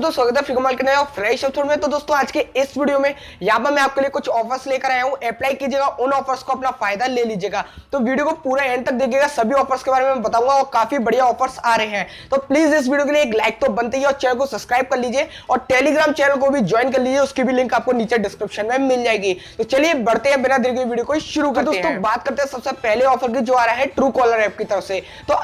तो स्वागत है फिर कमाल के नए और फ्रेश एपिसोड में। तो दोस्तों आज के इस वीडियो में यहाँ पर मैं आपके लिए कुछ ऑफर्स लेकर आया हूँ। अप्लाई कीजिएगा, उन ऑफर्स को अपना फायदा ले लीजिएगा। तो वीडियो को पूरा एंड तक देखिएगा, सभी ऑफर्स के बारे में बताऊंगा और काफी बढ़िया ऑफर्स आ रहे हैं। तो प्लीज इस वीडियो के लिए एक लाइक तो बनते ही और चैनल को सब्सक्राइब कर लीजिए और टेलीग्राम चैनल को भी ज्वाइन कर लीजिए, उसकी भी लिंक आपको नीचे डिस्क्रिप्शन में मिल जाएगी। तो चलिए बढ़ते हैं बिना देर के वीडियो को शुरू करते हैं। दोस्तों बात करते हैं सबसे पहले ऑफर की जो आ रहा है ट्रू कॉलर ऐप की तरफ से। तो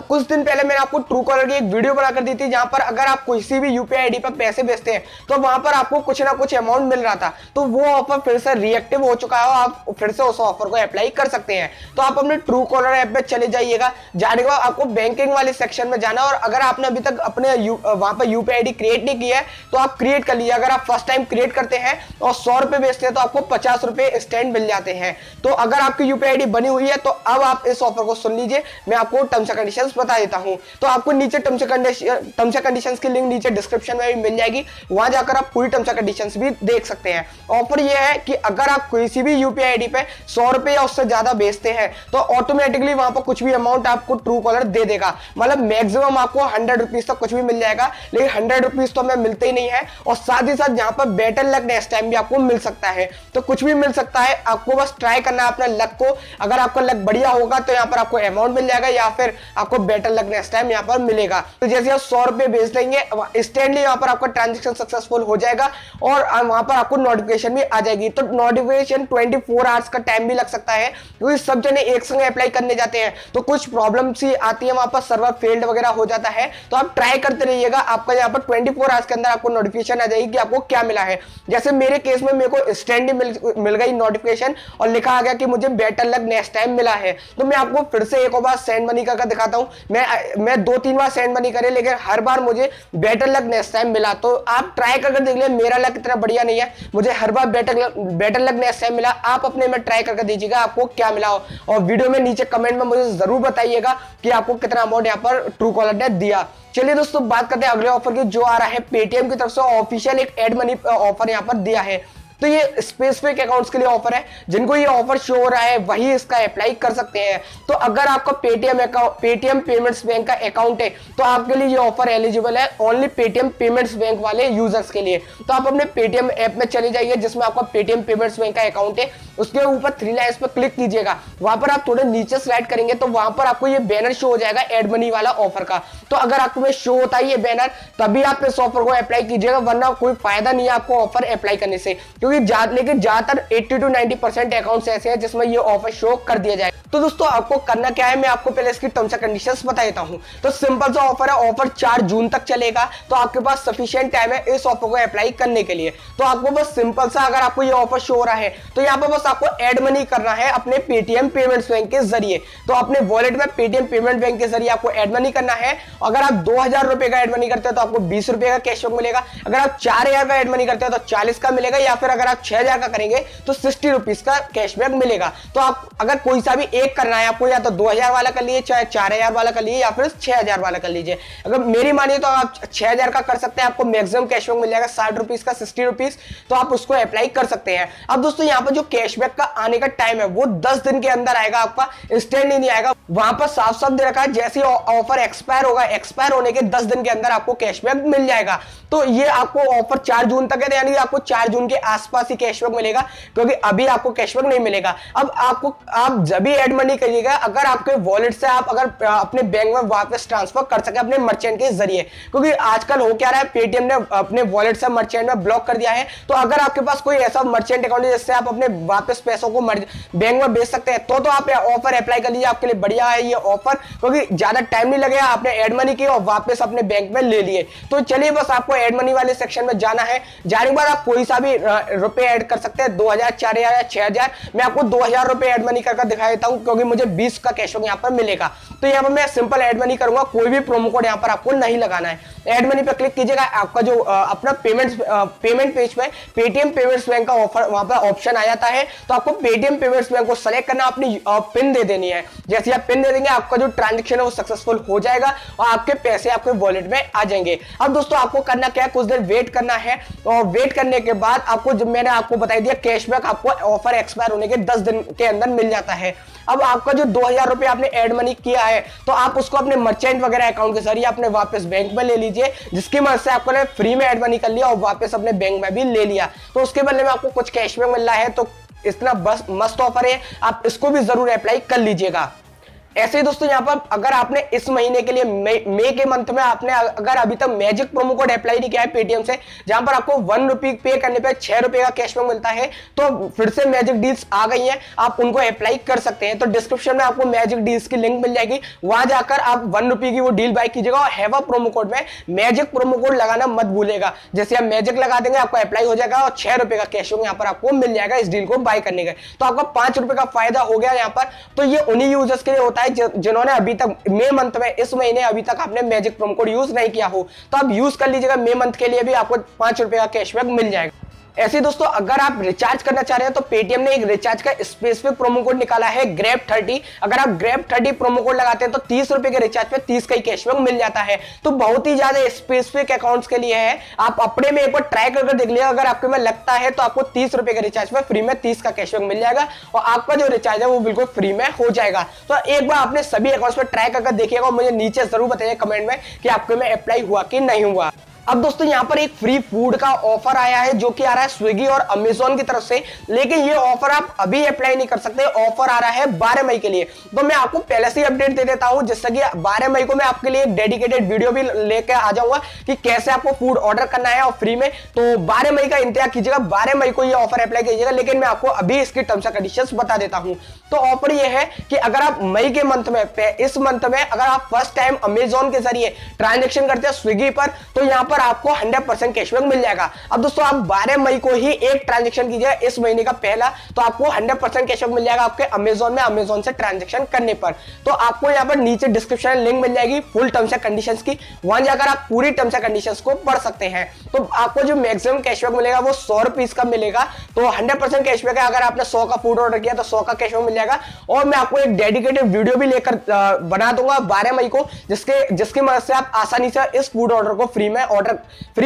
कुछ दिन पहले मैंने आपको ट्रू कॉलर की एक वीडियो बनाकर दी थी, जहां पर अगर आप किसी भी यूपीआई आईडी पर पैसे भेजते हैं तो वहां पर आपको कुछ ना कुछ अमाउंट मिल रहा था। तो वो ऑफर फिर से रिएक्टिव हो चुका है और आप फिर से उस ऑफर को अप्लाई कर सकते हैं। तो आप अपने ट्रू कॉलर ऐप में चले जाइएगा। जाने के बाद आपको बैंकिंग वाले सेक्शन में जाना, और अगर आपने अभी तक अपने वहां पर यूपीआई आईडी क्रिएट नहीं किया है तो आप क्रिएट कर लीजिए। अगर आप फर्स्ट टाइम क्रिएट करते हैं और 100 रुपए भेजते हैं तो आपको 50 रुपए स्टैंड मिल जाते हैं। तो अगर आपकी यूपीआई आईडी बनी हुई है तो अब आप इस ऑफर को सुन लीजिए, मैं आपको टर्म्स एंड कंडीशंस बता देता हूं। तो आपको नीचे टर्म्स एंड कंडीशंस की लिंक नीचे डिस्क्रिप्शन में भी मिल जाएगी, वहां जाकर आप पूरी टर्म्स एंड कंडीशंस भी देख सकते हैं। ऑफर यह है कि अगर आप किसी भी यूपीआई आईडी पे 100 रुपए या उससे ज्यादा भेजते हैं तो ऑटोमेटिकली वहां पर कुछ भी अमाउंट आपको ट्रू कॉलर दे देगा। मतलब मैक्सिमम आपको 100 रुपीज तक कुछ भी मिल जाएगा, लेकिन 100 रुपीज तो हमें मिलते ही नहीं है। और साथ ही साथ यहाँ पर बेटर लक नेक्स्ट टाइम भी आपको मिल सकता है। तो कुछ भी मिल सकता है, आपको बस ट्राई करना है अपने लक को। अगर आपका लक बढ़िया होगा तो यहाँ पर आपको अमाउंट मिल जाएगा, या फिर आपको बेटर लक नेक्स्ट टाइम यहाँ पर मिलेगा। तो जैसे आप 100 रुपए भेज देंगे इंस्टेंटली यहाँ पर आपका ट्रांजेक्शन सक्सेसफुल हो जाएगा और वहां पर आपको नोटिफिकेशन भी आ जाएगी। तो नोटिफिकेशन 24 आवर्स का टाइम भी लग सकता है, क्योंकि सब जने एक संग अप्लाई करने जाते हैं तो कुछ प्रॉब्लम सी आती है, वहां पर सर्वर फेल्ड वगैरह हो जाता है। तो आप ट्राई करते रहिएगा, आपका यहाँ पर 24 आवर्स के अंदर आपको नोटिफिकेशन आ जाएगी कि आपको क्या मिला है। जैसे मेरे केस में मेरे को इंस्टेंटली मिल गई नोटिफिकेशन और लिखा आ गया कि मुझे बेटर लक नेक्स्ट टाइम मिला है। तो मैं आपको फिर से एक और बार सेंड मनी करके दिखाता हूँ। मैं 2-3 बार सेंड मनी करे, लेकिन हर बार मुझे बेटर लक नेक्स्ट टाइम मिला। तो आप ट्राई करके देख ले, मेरा लक इतना बढ़िया नहीं है, मुझे हर बार बेटर लक नेक्स्ट टाइम मिला। आप अपने में ट्राई करके दीजिएगा आपको क्या मिला हो, और वीडियो में नीचे कमेंट में मुझे जरूर बताइएगा कि आपको कितना अमाउंट यहाँ पर ट्रू कॉलर ने दिया। चलिए दोस्तों बात करते हैं अगले ऑफर की, जो आ रहा है पेटीएम की तरफ से ऑफिशियल एक एड मनी ऑफर यहाँ पर दिया है। तो ये स्पेसिफिक अकाउंट्स के लिए ऑफर है, जिनको ये ऑफर शो हो रहा है वही इसका अप्लाई कर सकते हैं। तो अगर आपका पेटीएम पेमेंट्स बैंक का अकाउंट है तो आपके लिए ये ऑफर एलिजिबल है ओनली पेटीएम पेमेंट्स बैंक वाले यूजर्स के लिए। तो आप अपने पेटीएम ऐप में चले जाइए जिसमें आपका पेटीएम पेमेंट्स बैंक का अकाउंट है, उसके ऊपर 3 लाइन्स पर क्लिक कीजिएगा। वहां पर आप थोड़े नीचे स्लाइड करेंगे तो वहां पर आपको ये बैनर शो हो जाएगा एड मनी वाला ऑफर का। तो अगर आपको शो होता है ये बैनर, तभी आप इस ऑफर को अप्लाई कीजिएगा, वरना कोई फायदा नहीं है आपको ऑफर अप्लाई करने से। लेकिन ज्यादातर 80 to 90% अकाउंट्स ऐसे हैं जिसमें ये ऑफर शो कर दिया जाए। तो दोस्तों आपको करना क्या है, मैं आपको पहले इसकी टर्म्स एंड कंडीशंस बता देता हूं। तो सिंपल सा ऑफर है, ऑफर 4 जून तक चलेगा। तो आपके पास सफिशिएंट टाइम है इस ऑफर को अप्लाई करने के लिए। तो आपको बस सिंपल सा, अगर आपको ये ऑफर शो हो रहा है तो यहाँ पर बस आपको एड मनी करना है अपने पेटीएम पेमेंट्स बैंक के जरिए। तो अपने वॉलेट में पेटीएम पेमेंट बैंक के जरिए आपको एड मनी करना है। अगर आप 2000 रुपए का एड मनी करते हैं तो आपको 20 रुपए का कैशबैक मिलेगा। अगर आप 4000 का एड मनी करते हैं तो 40 का मिलेगा, या फिर अगर आप 6000 का करेंगे तो 60 रुपीज का कैशबैक मिलेगा। तो आप अगर कोई सा भी एक करना है आपको, या तो 2000 वाला कर लीजिए, चाहे 4000 वाला कर लीजिए, या फिर 6000 वाला कर लीजिए। अगर मेरी मानिए तो आप 6000 का कर सकते हैं, आपको मैक्सिमम कैशबैक मिल जाएगा 60 रुपीज का, 60 रुपीज। तो आप उसको अप्लाई कर सकते हैं। अब दोस्तों यहाँ पर जो कैशबैक का आने का टाइम है वो 10 दिन के अंदर आएगा, आपका इंस्टेंट नहीं आएगा। वहां पर साफ साफ दे रखा है जैसे ऑफर एक्सपायर होगा, एक्सपायर होने के 10 दिन के अंदर आपको कैशबैक मिल जाएगा। तो ये आपको ऑफर 4 जून तक है, यानी आपको 4 जून के आसपास ही कैशबैक मिलेगा, क्योंकि अभी आपको कैशबैक नहीं मिलेगा। अब आप जब भी एड मनी करिएगा, अगर आपके वॉलेट से आप अगर अपने बैंक में वापस ट्रांसफर कर सके अपने मर्चेंट के जरिए, क्योंकि आजकल हो क्या रहा है, पेटीएम ने अपने वॉलेट से मर्चेंट में ब्लॉक कर दिया है। तो अगर आपके पास कोई ऐसा मर्चेंट अकाउंट है जिससे आप अपने वापस पैसों को बैंक में भेज सकते हैं, तो आप ऑफर अप्लाई कर लीजिए। आपके लिए बढ़िया है ये ऑफर, क्योंकि ज्यादा टाइम नहीं लगेगा, आपने एड मनी की और वापस अपने बैंक में ले लिए। तो चलिए बस आपको एड मनी वाले सेक्शन में जाना है। जाने के बाद आप कोई सा भी रुपए ऐड कर सकते हैं, 2000, 4000 या 6000। मैं आपको 2000 रुपए एड मनी करके दिखा देता हूं, क्योंकि मुझे 20 का कैशबैक यहाँ पर मिलेगा। तो यहाँ पर मैं सिंपल एड मनी करूंगा, कोई भी प्रोमो कोड यहाँ पर आपको नहीं लगाना है। एड मनी पर क्लिक कीजिएगा, आपका जो अपना पेमेंट पेज में पेटीएम पेमेंट्स बैंक का ऑफर वहां पर ऑप्शन आ जाता है। तो आपको पेटीएम पेमेंट्स बैंक को सेलेक्ट करना, अपनी पिन दे देनी है। जैसे आप पिन दे देंगे आपका जो ट्रांजेक्शन है वो सक्सेसफुल हो जाएगा और आपके पैसे आपके वॉलेट में आ जाएंगे। अब दोस्तों आपको करना क्या है, कुछ देर वेट करना है, और वेट करने के बाद आपको जो मैंने आपको बता दिया कैशबैक आपको ऑफर एक्सपायर होने के 10 दिन के अंदर मिल जाता है। अब आपका जो 2000 रुपए आपने एड मनी किया है तो आप उसको अपने मर्चेंट वगैरह अकाउंट के जरिए अपने वापस बैंक में ले लीजिए, जिसकी मदद से आपको फ्री में एड मनी कर लिया और वापस अपने बैंक में भी ले लिया, तो उसके बदले में आपको कुछ कैशबैक मिल रहा है। तो इतना बस मस्त ऑफर है, आप इसको भी जरूर अप्लाई कर लीजिएगा। ऐसे ही दोस्तों यहाँ पर अगर आपने इस महीने के लिए मई के मंथ में आपने अगर अभी तक मैजिक प्रोमो कोड अप्लाई नहीं किया है पेटीएम से, जहां पर आपको 1 रुपये पे करने पे 6 रुपए का कैशबैक मिलता है, तो फिर से मैजिक डील्स आ गई हैं, आप उनको अप्लाई कर सकते हैं। तो डिस्क्रिप्शन में आपको मैजिक डील्स की लिंक मिल जाएगी, वहां जाकर आप 1 रुपये की वो डील बाय कीजिएगा और हैवा प्रोमो कोड में मैजिक प्रोमो कोड लगाना मत भूलेगा। जैसे आप मैजिक लगा देंगे आपको अप्लाई हो जाएगा और 6 रुपए का कैशबैक यहाँ पर आपको मिल जाएगा इस डील को बाय करने का। तो आपका 5 रुपए का फायदा हो गया यहाँ पर। तो ये उन्हीं यूजर्स के लिए होता है जिन्होंने अभी तक मई मंथ में इस महीने अभी तक आपने मैजिक प्रोमो कोड यूज नहीं किया हो, तो आप यूज कर लीजिएगा। मई मंथ के लिए भी आपको 5 रुपए का कैशबैक मिल जाएगा। ऐसे दोस्तों अगर आप रिचार्ज करना चाह रहे हैं तो पेटीएम ने एक रिचार्ज का स्पेसिफिक प्रोमो कोड निकाला है ग्रैब 30। अगर आप ग्रैब 30 प्रोमो कोड लगाते हैं तो 30 रुपए के रिचार्ज पे 30 का ही कैशबैक मिल जाता है। तो बहुत ही ज्यादा स्पेसिफिक अकाउंट्स के लिए है, आप अपने में एक बार ट्राई करके देख लिया, अगर आपके में लगता है तो आपको 30 रुपए के रिचार्ज पे फ्री में 30 का कैशबैक मिल जाएगा और आपका जो रिचार्ज है वो बिल्कुल फ्री में हो जाएगा। तो एक बार आपने सभी अकाउंट्स पे ट्राई करके देखिएगा और मुझे नीचे जरूर बताइए कमेंट में कि आपके में अप्लाई हुआ कि नहीं हुआ। अब दोस्तों यहाँ पर एक फ्री फूड का ऑफर आया है जो कि आ रहा है स्विगी और अमेजोन की तरफ से, लेकिन ये ऑफर आप अभी अप्लाई नहीं कर सकते। ऑफर आ रहा है 12 मई के लिए, तो मैं आपको पहले से ही अपडेट दे देता हूं, जिससे कि 12 मई को मैं आपके लिए एक डेडिकेटेड वीडियो भी लेकर आ जाऊंगा कि कैसे आपको फूड ऑर्डर करना है और फ्री में। तो 12 मई का इंतजार कीजिएगा, 12 मई को ये ऑफर अप्लाई कीजिएगा, लेकिन मैं आपको अभी इसकी टर्म्स एंड कंडीशंस बता देता हूं। तो ऑफर ये है कि अगर आप मई के मंथ में इस मंथ में अगर आप फर्स्ट टाइम अमेजोन के जरिए ट्रांजेक्शन करते हैं स्विगी पर, तो यहाँ पर आपको 100% कैशबैक मिल जाएगा। अब दोस्तों आप 12 मई को ही एक ट्रांजेक्शन कीजिए इस महीने का पहला, तो आपको 100% कैशबैक मिल जाएगा आपके अमेजोन में, अमेजोन से ट्रांजेक्शन करने पर। तो आपको यहाँ पर नीचे डिस्क्रिप्शन लिंक मिल जाएगी फुल टर्म्स एंड कंडीशंस की, वहां जाकर आप पूरी टर्म्स एंड कंडीशंस को पढ़ सकते हैं। तो आपको जो मैक्सिमम कैशबैक मिलेगा वो 100 रुपीज का मिलेगा। तो 100% कैशबैक है, अगर आपने 100 का फूड ऑर्डर किया तो 100 का कैशबैक मिल जाएगा। और मैं आपको एक डेडिकेटेड वीडियो भी लेकर बना दूंगा 12 मई को, जिसकी मदद से आप आसानी से इस फूड ऑर्डर को फ्री में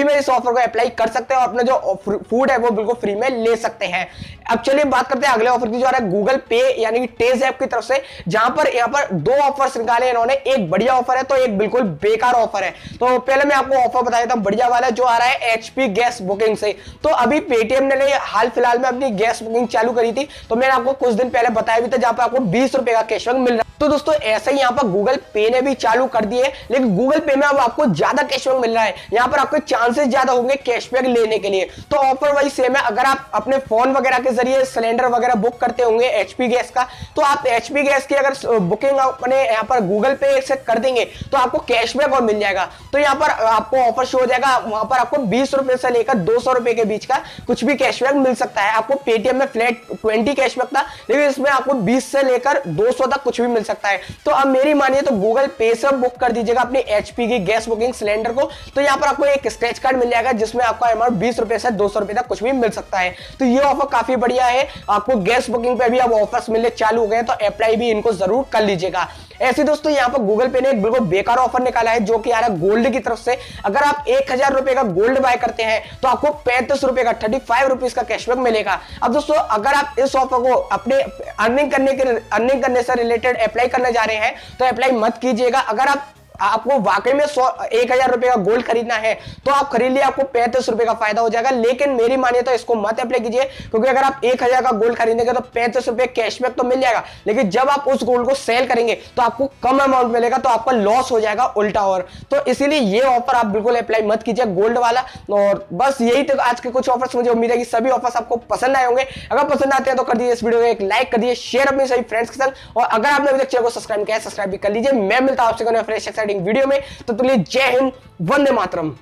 इस ऑफर को अप्लाई कर सकते हैं और अपना जो फूड है वो बिल्कुल फ्री में ले सकते हैं। अब चलिए बात करते हैं अगले ऑफर की, जो आ रहा है गूगल पे यानी कि टेज ऐप की तरफ से, जहां पर यहाँ पर 2 ऑफर्स निकाले इन्होंने। एक बढ़िया ऑफर है तो एक बिल्कुल बेकार ऑफर है। तो पहले मैं आपको ऑफर बता देता हूं बढ़िया वाला, जो आ रहा है एचपी गैस बुकिंग से। तो अभी पेटीएम ने हाल फिलहाल में अपनी गैस बुकिंग चालू करी थी, तो मैंने आपको कुछ दिन पहले बताया भी था, जहां पर आपको 20 रुपए का कैशबैक मिल रहा है। तो दोस्तों ऐसे ही यहाँ पर गूगल पे ने भी चालू कर दिए, लेकिन गूगल पे में अब आपको ज्यादा कैशबैक मिल रहा है, यहाँ पर आपके चांसेस ज्यादा होंगे कैशबैक लेने के लिए। तो ऑफर वही सेम है, अगर आप अपने फोन वगैरह के जरिए सिलेंडर वगैरह बुक करते होंगे एचपी गैस का, तो आप एचपी गैस की अगर बुकिंग अपने यहाँ पर गूगल पे से कर देंगे तो आपको कैशबैक और मिल जाएगा। तो यहाँ पर आपको ऑफर शो हो जाएगा, वहां पर आपको 20 रुपए से लेकर 200 रुपए के बीच का कुछ भी कैशबैक मिल सकता है। आपको पेटीएम में फ्लैट 20 कैशबैक था, लेकिन इसमें आपको 20 से लेकर 200 तक कुछ भी मिल सकता है। तो अब मेरी मानिए तो गूगल पे से बुक कर दीजिएगा अपनी एचपी की गैस बुकिंग सिलेंडर को, तो यहाँ पर आपको एक स्क्रैच कार्ड मिल जाएगा जिसमें आपका अमाउंट 20 रुपए से 200 रुपए तक कुछ भी मिल सकता है। तो ये ऑफर काफी बढ़िया है, आपको गैस बुकिंग पे भी अब ऑफर्स मिलने चालू हो गए, तो अप्लाई भी इनको जरूर कर लीजिएगा। ऐसे दोस्तों यहाँ पर गूगल पे ने एक बिल्कुल बेकार ऑफर निकाला है, जो कि आ रहा है गोल्ड की तरफ से। अगर आप 1000 रुपए का गोल्ड बाय करते हैं तो आपको 35 रुपए का 35 रुपीज का कैशबैक मिलेगा। अब दोस्तों अगर आप इस ऑफर को अपने अर्निंग करने से रिलेटेड अप्लाई करने जा रहे हैं तो अप्लाई मत कीजिएगा। अगर आपको वाकई में 1000 रुपए का गोल्ड खरीदना है तो आप खरीद लिए, आपको 35 रुपए का फायदा हो जाएगा। लेकिन मेरी मानिए तो इसको मत अप्लाई कीजिए, क्योंकि अगर आप 1000 का गोल्ड खरीदेंगे तो 35 रुपए कैशबैक तो मिल जाएगा, लेकिन जब आप उस गोल्ड को सेल करेंगे तो आपको कम अमाउंट मिलेगा, तो आपका लॉस हो जाएगा उल्टा। और तो इसीलिए ये ऑफर आप बिल्कुल अप्लाई मत कीजिए गोल्ड वाला। और बस यही तो आज के कुछ ऑफर्स, मुझे उम्मीद है कि सभी ऑफर्स आपको पसंद आए होंगे। अगर पसंद आते हैं तो कर दीजिए इस वीडियो को एक लाइक कर दीजिए, शेयर अपने सभी फ्रेंड्स के साथ, और अगर आपने अभी तक चैनल को सब्सक्राइब किया है सब्सक्राइब भी कर लीजिए। मैं मिलता हूं आपसे फ्रेश एक्साइटिंग वीडियो में, तो चलिए जय हिंद, वंदे मातरम।